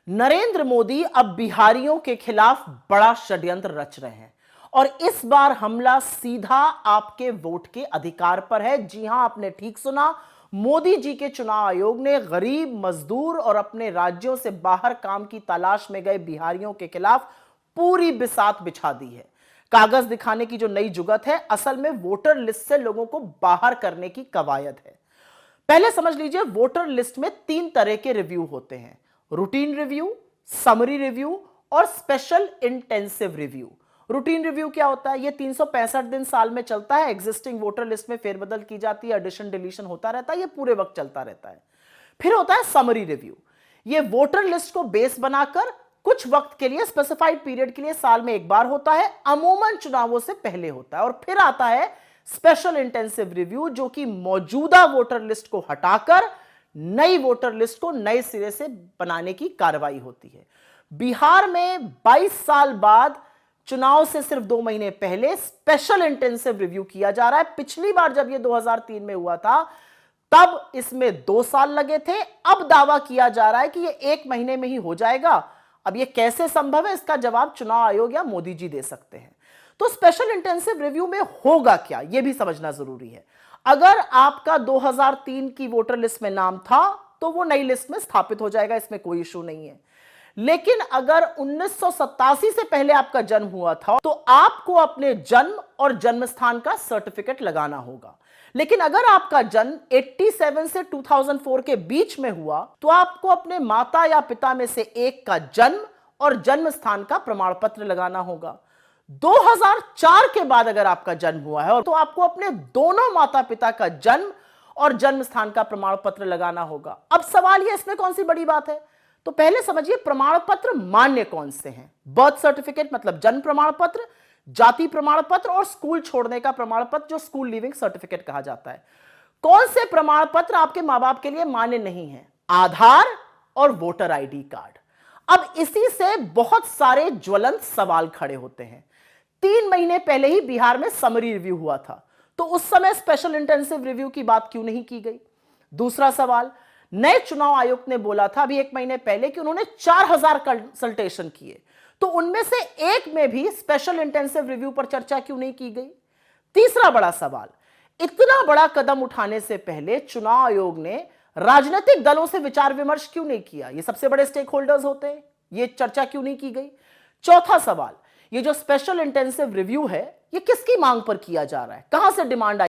नरेंद्र मोदी अब बिहारियों के खिलाफ बड़ा षड्यंत्र रच रहे हैं और इस बार हमला सीधा आपके वोट के अधिकार पर है। जी हां, आपने ठीक सुना। मोदी जी के चुनाव आयोग ने गरीब, मजदूर और अपने राज्यों से बाहर काम की तलाश में गए बिहारियों के खिलाफ पूरी बिसात बिछा दी है। कागज दिखाने की जो नई जुगत है, असल में वोटर लिस्ट से लोगों को बाहर करने की कवायद है। पहले समझ लीजिए, वोटर लिस्ट में 3 तरह के रिव्यू होते हैं: रूटीन रिव्यू, समरी रिव्यू और special intensive review. Routine review क्या होता है? ये 365 दिन साल में चलता है। एग्जिस्टिंग वोटर लिस्ट में फेरबदल की जाती है, एडिशन डिलीशन होता रहता है, ये पूरे वक्त चलता रहता है। फिर होता है समरी रिव्यू। ये वोटर लिस्ट को बेस बनाकर कुछ वक्त के लिए, स्पेसिफाइड पीरियड के लिए साल में एक बार होता है, अमूमन चुनावों से पहले होता है। और फिर आता है स्पेशल इंटेंसिव रिव्यू, जो कि मौजूदा वोटर लिस्ट को हटाकर नई वोटर लिस्ट को नए सिरे से बनाने की कार्रवाई होती है। बिहार में 22 साल बाद चुनाव से सिर्फ 2 महीने पहले स्पेशल इंटेंसिव रिव्यू किया जा रहा है। पिछली बार जब यह 2003 में हुआ था, तब इसमें 2 साल लगे थे। अब दावा किया जा रहा है कि यह 1 महीने में ही हो जाएगा। अब यह कैसे संभव है, इसका जवाब चुनाव आयोग या मोदी जी दे सकते हैं। तो स्पेशल इंटेंसिव रिव्यू में होगा क्या, यह भी समझना जरूरी है। अगर आपका 2003 की वोटर लिस्ट में नाम था तो वो नई लिस्ट में स्थापित हो जाएगा, इसमें कोई इशू नहीं है। लेकिन अगर 1987 से पहले आपका जन्म हुआ था तो आपको अपने जन्म और जन्म स्थान का सर्टिफिकेट लगाना होगा। लेकिन अगर आपका जन्म 87 से 2004 के बीच में हुआ तो आपको अपने माता या पिता में से एक का जन्म और जन्म स्थान का प्रमाण पत्र लगाना होगा। 2004 के बाद अगर आपका जन्म हुआ है तो आपको अपने दोनों माता पिता का जन्म और जन्म स्थान का प्रमाण पत्र लगाना होगा। अब सवाल यह, इसमें कौन सी बड़ी बात है? तो पहले समझिए, प्रमाण पत्र मान्य कौन से हैं। बर्थ सर्टिफिकेट मतलब जन्म प्रमाण पत्र, जाति प्रमाण पत्र और स्कूल छोड़ने का प्रमाण पत्र, जो स्कूल लीविंग सर्टिफिकेट कहा जाता है। कौन से प्रमाण पत्र आपके मां बाप के लिए मान्य नहीं है? आधार और वोटर आईडी कार्ड। अब इसी से बहुत सारे ज्वलंत सवाल खड़े होते हैं। 3 महीने पहले ही बिहार में समरी रिव्यू हुआ था, तो उस समय स्पेशल इंटेंसिव रिव्यू की बात क्यों नहीं की गई? दूसरा सवाल, नए चुनाव आयोग ने बोला था अभी 1 महीने पहले कि उन्होंने 4000 कंसल्टेशन किए, तो उनमें से एक में भी स्पेशल इंटेंसिव रिव्यू पर चर्चा क्यों नहीं की गई? तीसरा बड़ा सवाल, इतना बड़ा कदम उठाने से पहले चुनाव आयोग ने राजनीतिक दलों से विचार विमर्श क्यों नहीं किया? ये सबसे बड़े स्टेक होल्डर्स होते हैं, ये चर्चा क्यों नहीं की गई? चौथा सवाल, ये जो स्पेशल इंटेंसिव रिव्यू है, ये किसकी मांग पर किया जा रहा है? कहां से डिमांड आई?